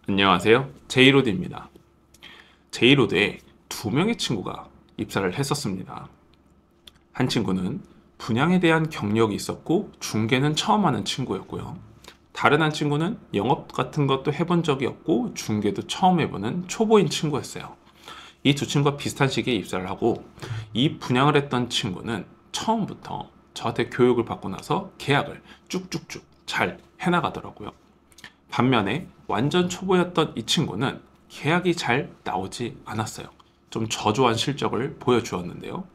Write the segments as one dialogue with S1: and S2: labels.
S1: 안녕하세요. 제이로드입니다. 제이로드에 두 명의 친구가 입사를 했었습니다. 한 친구는 분양에 대한 경력이 있었고 중개는 처음 하는 친구였고요. 다른 한 친구는 영업 같은 것도 해본 적이 없고 중개도 처음 해보는 초보인 친구였어요. 이 두 친구가 비슷한 시기에 입사를 하고 이 분양을 했던 친구는 처음부터 저한테 교육을 받고 나서 계약을 쭉쭉쭉 잘 해나가더라고요. 반면에 완전 초보였던 이 친구는 계약이 잘 나오지 않았어요. 좀 저조한 실적을 보여주었는데요.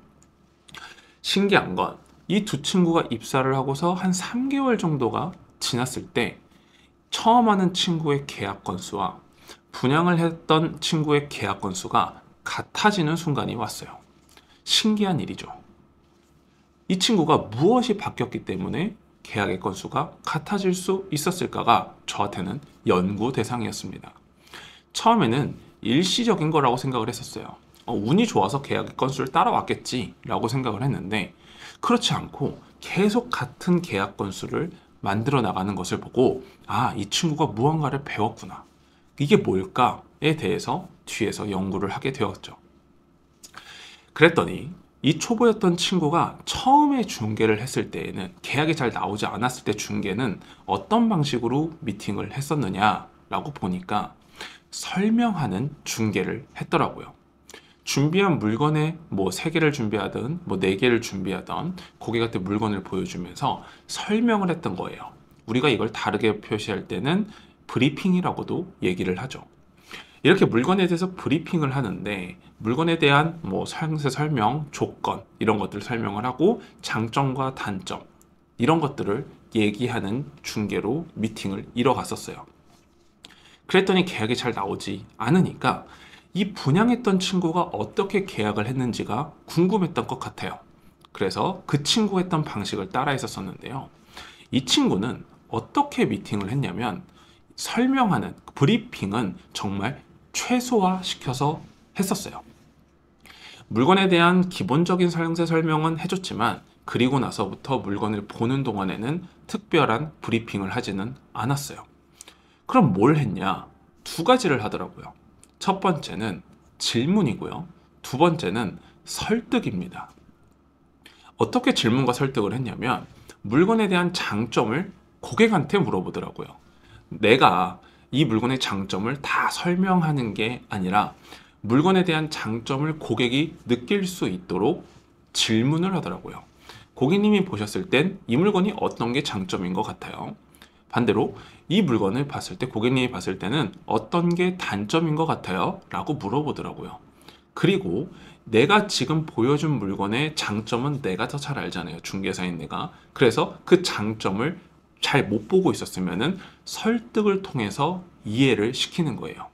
S1: 신기한 건 이 두 친구가 입사를 하고서 한 3개월 정도가 지났을 때 처음 하는 친구의 계약 건수와 분양을 했던 친구의 계약 건수가 같아지는 순간이 왔어요. 신기한 일이죠. 이 친구가 무엇이 바뀌었기 때문에 계약의 건수가 같아질 수 있었을까가 저한테는 연구 대상이었습니다. 처음에는 일시적인 거라고 생각을 했었어요. 운이 좋아서 계약의 건수를 따라왔겠지 라고 생각을 했는데 그렇지 않고 계속 같은 계약 건수를 만들어 나가는 것을 보고 이 친구가 무언가를 배웠구나. 이게 뭘까에 대해서 뒤에서 연구를 하게 되었죠. 그랬더니 이 초보였던 친구가 처음에 중개를 했을 때에는 계약이 잘 나오지 않았을 때 중개는 어떤 방식으로 미팅을 했었느냐라고 보니까 설명하는 중개를 했더라고요. 준비한 물건에 3개를 준비하든 4개를 준비하던 고객한테 물건을 보여주면서 설명을 했던 거예요. 우리가 이걸 다르게 표시할 때는 브리핑이라고도 얘기를 하죠. 이렇게 물건에 대해서 브리핑을 하는데 물건에 대한 상세 설명, 조건 이런 것들을 설명을 하고 장점과 단점 이런 것들을 얘기하는 중개로 미팅을 이뤄갔었어요. 그랬더니 계약이 잘 나오지 않으니까 이 분양했던 친구가 어떻게 계약을 했는지가 궁금했던 것 같아요. 그래서 그 친구 했던 방식을 따라 했었는데요. 이 친구는 어떻게 미팅을 했냐면 설명하는 브리핑은 정말 최소화 시켜서 했었어요. 물건에 대한 기본적인 사용세 설명은 해줬지만 그리고 나서부터 물건을 보는 동안에는 특별한 브리핑을 하지는 않았어요. 그럼 뭘 했냐? 두 가지를 하더라고요. 첫 번째는 질문이고요. 두 번째는 설득입니다. 어떻게 질문과 설득을 했냐면 물건에 대한 장점을 고객한테 물어보더라고요. 내가 이 물건의 장점을 다 설명하는 게 아니라 물건에 대한 장점을 고객이 느낄 수 있도록 질문을 하더라고요. 고객님이 보셨을 땐 이 물건이 어떤 게 장점인 것 같아요? 반대로 이 물건을 봤을 때 고객님이 봤을 때는 어떤 게 단점인 것 같아요? 라고 물어보더라고요. 그리고 내가 지금 보여준 물건의 장점은 내가 더 잘 알잖아요. 중개사인 내가. 그래서 그 장점을 잘 못 보고 있었으면은 설득을 통해서 이해를 시키는 거예요.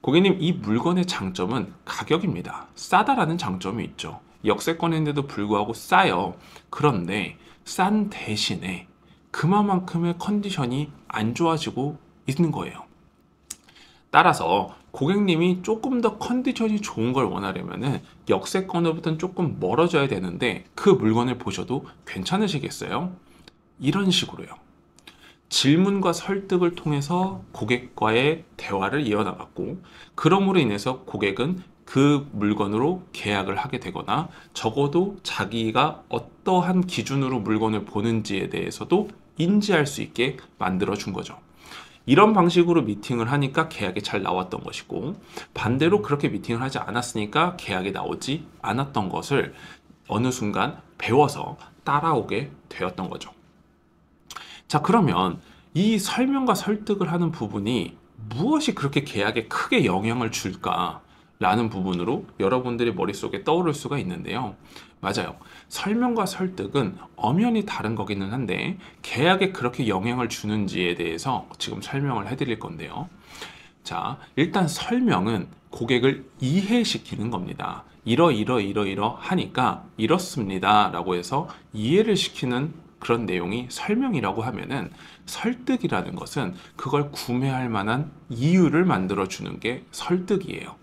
S1: 고객님, 이 물건의 장점은 가격입니다. 싸다라는 장점이 있죠. 역세권인데도 불구하고 싸요. 그런데 싼 대신에 그만큼의 컨디션이 안 좋아지고 있는 거예요. 따라서 고객님이 조금 더 컨디션이 좋은 걸 원하려면은 역세권으로부터는 조금 멀어져야 되는데 그 물건을 보셔도 괜찮으시겠어요? 이런 식으로요. 질문과 설득을 통해서 고객과의 대화를 이어나갔고 그럼으로 인해서 고객은 그 물건으로 계약을 하게 되거나 적어도 자기가 어떠한 기준으로 물건을 보는지에 대해서도 인지할 수 있게 만들어 준 거죠. 이런 방식으로 미팅을 하니까 계약이 잘 나왔던 것이고 반대로 그렇게 미팅을 하지 않았으니까 계약이 나오지 않았던 것을 어느 순간 배워서 따라오게 되었던 거죠. 자, 그러면 이 설명과 설득을 하는 부분이 무엇이 그렇게 계약에 크게 영향을 줄까라는 부분으로 여러분들의 머릿속에 떠오를 수가 있는데요. 맞아요. 설명과 설득은 엄연히 다른 거기는 한데 계약에 그렇게 영향을 주는지에 대해서 지금 설명을 해드릴 건데요. 자, 일단 설명은 고객을 이해시키는 겁니다. 이러하니까 이렇습니다 라고 해서 이해를 시키는 그런 내용이 설명이라고 하면은 설득이라는 것은 그걸 구매할 만한 이유를 만들어 주는 게 설득이에요.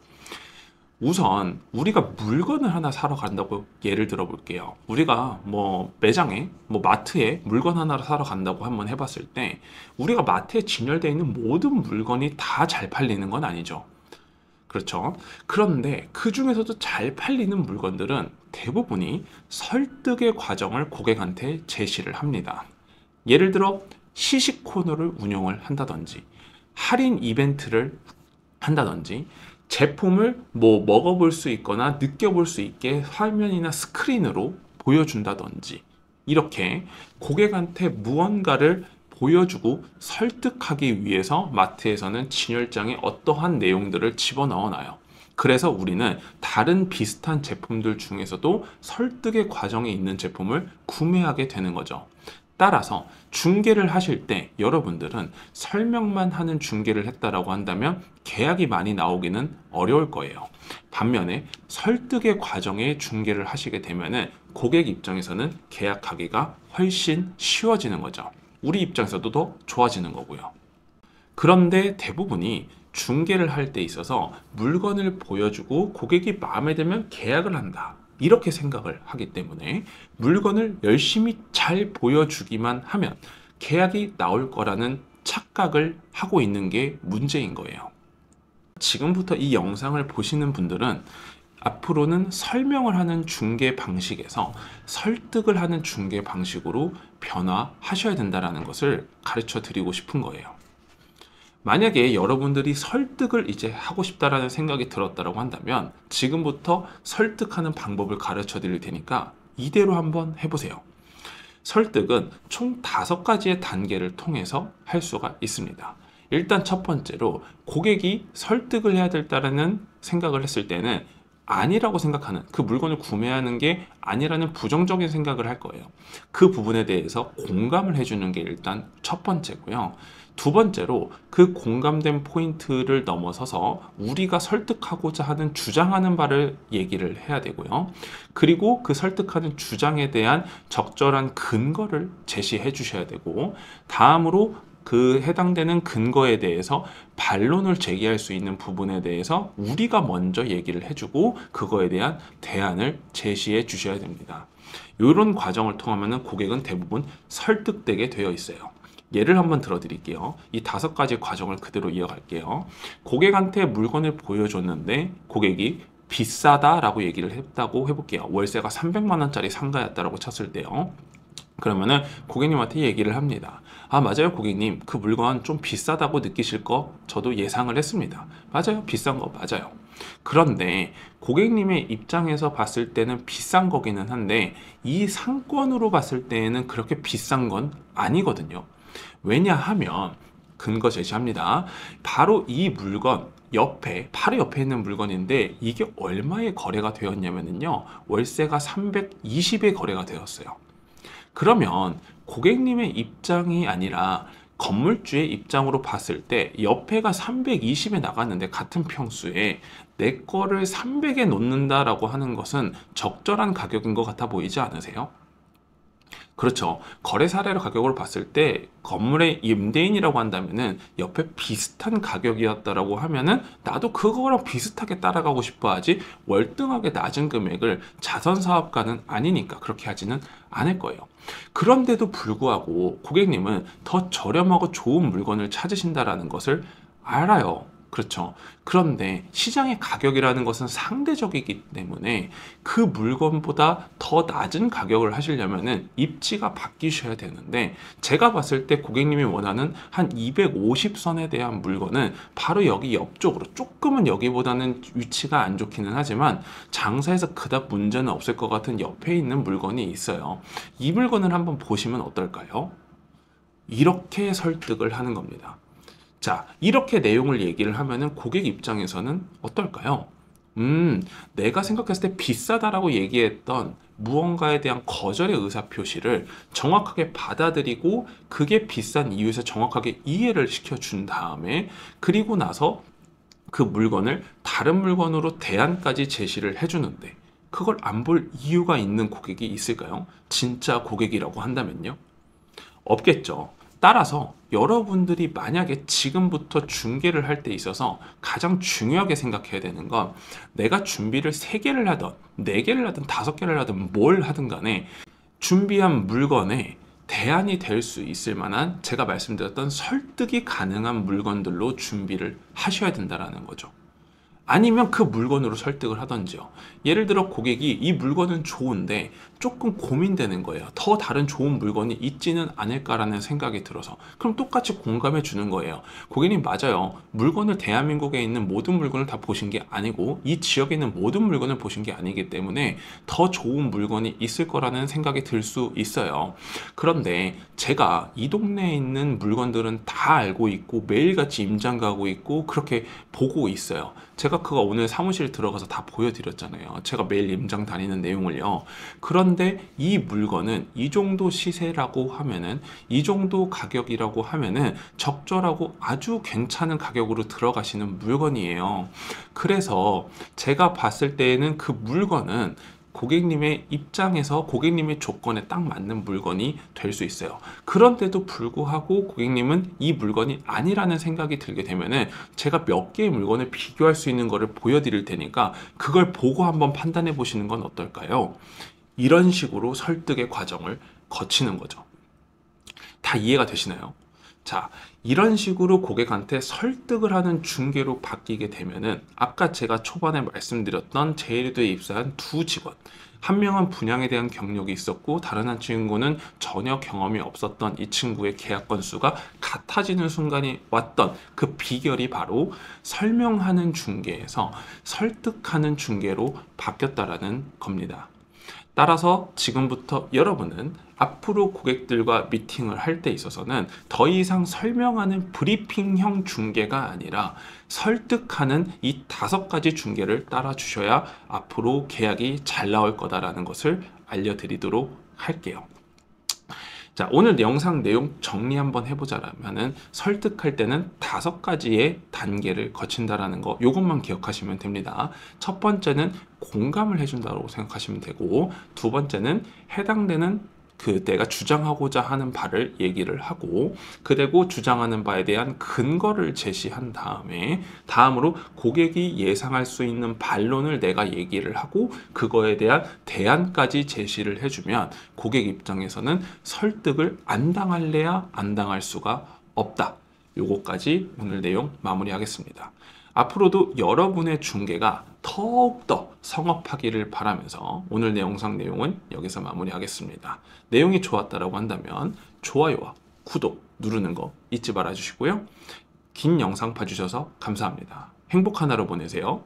S1: 우선 우리가 물건을 하나 사러 간다고 예를 들어 볼게요. 우리가 뭐 매장에 뭐 마트에 물건 하나를 사러 간다고 한번 해봤을 때 우리가 마트에 진열되어 있는 모든 물건이 다 잘 팔리는 건 아니죠. 그렇죠. 그런데 그 중에서도 잘 팔리는 물건들은 대부분이 설득의 과정을 고객한테 제시를 합니다. 예를 들어 시식 코너를 운영을 한다든지 할인 이벤트를 한다든지 제품을 뭐 먹어볼 수 있거나 느껴볼 수 있게 화면이나 스크린으로 보여준다든지 이렇게 고객한테 무언가를 보여주고 설득하기 위해서 마트에서는 진열장에 어떠한 내용들을 집어넣어 놔요. 그래서 우리는 다른 비슷한 제품들 중에서도 설득의 과정에 있는 제품을 구매하게 되는 거죠. 따라서 중개를 하실 때 여러분들은 설명만 하는 중개를 했다라고 한다면 계약이 많이 나오기는 어려울 거예요. 반면에 설득의 과정에 중개를 하시게 되면은 고객 입장에서는 계약하기가 훨씬 쉬워지는 거죠. 우리 입장에서도 더 좋아지는 거고요. 그런데 대부분이 중개를 할 때 있어서 물건을 보여주고 고객이 마음에 들면 계약을 한다. 이렇게 생각을 하기 때문에 물건을 열심히 잘 보여주기만 하면 계약이 나올 거라는 착각을 하고 있는 게 문제인 거예요. 지금부터 이 영상을 보시는 분들은 앞으로는 설명을 하는 중개 방식에서 설득을 하는 중개 방식으로 변화하셔야 된다는 것을 가르쳐 드리고 싶은 거예요. 만약에 여러분들이 설득을 이제 하고 싶다라는 생각이 들었다고 한다면 지금부터 설득하는 방법을 가르쳐 드릴 테니까 이대로 한번 해보세요. 설득은 총 5가지의 단계를 통해서 할 수가 있습니다. 일단 첫 번째로 고객이 설득을 해야 된다는 생각을 했을 때는 아니라고 생각하는 그 물건을 구매하는 게 아니라는 부정적인 생각을 할 거예요. 그 부분에 대해서 공감을 해주는 게 일단 첫 번째고요. 두 번째로 그 공감된 포인트를 넘어서서 우리가 설득하고자 하는 주장하는 바를 얘기를 해야 되고요. 그리고 그 설득하는 주장에 대한 적절한 근거를 제시해 주셔야 되고 다음으로 그 해당되는 근거에 대해서 반론을 제기할 수 있는 부분에 대해서 우리가 먼저 얘기를 해주고 그거에 대한 대안을 제시해 주셔야 됩니다. 이런 과정을 통하면 고객은 대부분 설득되게 되어 있어요. 예를 한번 들어드릴게요. 이 5가지 과정을 그대로 이어갈게요. 고객한테 물건을 보여줬는데 고객이 비싸다라고 얘기를 했다고 해볼게요. 월세가 300만 원짜리 상가였다라고 쳤을 때요. 그러면은 고객님한테 얘기를 합니다. 아, 맞아요, 고객님. 그 물건 좀 비싸다고 느끼실 거 저도 예상을 했습니다. 맞아요, 비싼 거 맞아요. 그런데 고객님의 입장에서 봤을 때는 비싼 거기는 한데 이 상권으로 봤을 때에는 그렇게 비싼 건 아니거든요. 왜냐하면 근거 제시합니다. 바로 이 물건 옆에 바로 옆에 있는 물건인데 이게 얼마에 거래가 되었냐면요. 월세가 320에 거래가 되었어요. 그러면 고객님의 입장이 아니라 건물주의 입장으로 봤을 때 옆에가 320에 나갔는데 같은 평수에 내 거를 300에 놓는다라고 하는 것은 적절한 가격인 것 같아 보이지 않으세요? 그렇죠. 거래 사례로 가격으로 봤을 때 건물의 임대인이라고 한다면은 옆에 비슷한 가격이었다라고 하면은 나도 그거랑 비슷하게 따라가고 싶어 하지 월등하게 낮은 금액을 자선 사업가는 아니니까 그렇게 하지는 않을 거예요. 그런데도 불구하고 고객님은 더 저렴하고 좋은 물건을 찾으신다라는 것을 알아요. 그렇죠. 그런데 시장의 가격이라는 것은 상대적이기 때문에 그 물건보다 더 낮은 가격을 하시려면은 입지가 바뀌셔야 되는데 제가 봤을 때 고객님이 원하는 한 250선에 대한 물건은 바로 여기 옆쪽으로 조금은 여기보다는 위치가 안 좋기는 하지만 장사에서 그닥 문제는 없을 것 같은 옆에 있는 물건이 있어요. 이 물건을 한번 보시면 어떨까요? 이렇게 설득을 하는 겁니다. 자, 이렇게 내용을 얘기를 하면은 고객 입장에서는 어떨까요? 내가 생각했을 때 비싸다라고 얘기했던 무언가에 대한 거절의 의사표시를 정확하게 받아들이고 그게 비싼 이유에서 정확하게 이해를 시켜준 다음에 그리고 나서 그 물건을 다른 물건으로 대안까지 제시를 해주는데 그걸 안 볼 이유가 있는 고객이 있을까요? 진짜 고객이라고 한다면요? 없겠죠. 따라서 여러분들이 만약에 지금부터 중개를 할 때 있어서 가장 중요하게 생각해야 되는 건 내가 준비를 3개를 하든 4개를 하든 5개를 하든 뭘 하든 간에 준비한 물건에 대안이 될 수 있을 만한 제가 말씀드렸던 설득이 가능한 물건들로 준비를 하셔야 된다는 거죠. 아니면 그 물건으로 설득을 하던지요. 예를 들어 고객이 이 물건은 좋은데 조금 고민되는 거예요. 더 다른 좋은 물건이 있지는 않을까라는 생각이 들어서. 그럼 똑같이 공감해 주는 거예요. 고객님 맞아요. 물건을 대한민국에 있는 모든 물건을 다 보신 게 아니고 이 지역에 있는 모든 물건을 보신 게 아니기 때문에 더 좋은 물건이 있을 거라는 생각이 들 수 있어요. 그런데 제가 이 동네에 있는 물건들은 다 알고 있고 매일같이 임장 가고 있고 그렇게 보고 있어요. 제가 그거 오늘 사무실 들어가서 다 보여드렸잖아요. 제가 매일 임장 다니는 내용을요. 그런데 이 물건은 이 정도 시세라고 하면은 이 정도 가격이라고 하면은 적절하고 아주 괜찮은 가격으로 들어가시는 물건이에요. 그래서 제가 봤을 때에는 그 물건은 고객님의 입장에서 고객님의 조건에 딱 맞는 물건이 될 수 있어요. 그런데도 불구하고 고객님은 이 물건이 아니라는 생각이 들게 되면은 제가 몇 개의 물건을 비교할 수 있는 거를 보여드릴 테니까 그걸 보고 한번 판단해 보시는 건 어떨까요? 이런 식으로 설득의 과정을 거치는 거죠. 다 이해가 되시나요? 자, 이런 식으로 고객한테 설득을 하는 중개로 바뀌게 되면은 아까 제가 초반에 말씀드렸던 제일도에 입사한 2 직원, 한 명은 분양에 대한 경력이 있었고 다른 한 친구는 전혀 경험이 없었던 이 친구의 계약 건수가 같아지는 순간이 왔던 그 비결이 바로 설명하는 중개에서 설득하는 중개로 바뀌었다라는 겁니다. 따라서 지금부터 여러분은 앞으로 고객들과 미팅을 할 때 있어서는 더 이상 설명하는 브리핑형 중개가 아니라 설득하는 이 5가지 중개를 따라 주셔야 앞으로 계약이 잘 나올 거다라는 것을 알려드리도록 할게요. 자, 오늘 영상 내용 정리 한번 해보자면은 설득할 때는 5가지의 단계를 거친다라는 거, 요것만 기억하시면 됩니다. 첫 번째는 공감을 해준다고 생각하시면 되고, 2번째는 해당되는 내가 주장하고자 하는 바를 얘기를 하고, 그리고 주장하는 바에 대한 근거를 제시한 다음으로 고객이 예상할 수 있는 반론을 내가 얘기를 하고 그거에 대한 대안까지 제시를 해주면 고객 입장에서는 설득을 안 당할래야 안 당할 수가 없다. 요거까지 오늘 내용 마무리하겠습니다. 앞으로도 여러분의 중개가 더욱더 성업하기를 바라면서 오늘 내 영상 내용은 여기서 마무리하겠습니다. 내용이 좋았다라고 한다면 좋아요와 구독 누르는 거 잊지 말아 주시고요. 긴 영상 봐주셔서 감사합니다. 행복한 하루 보내세요.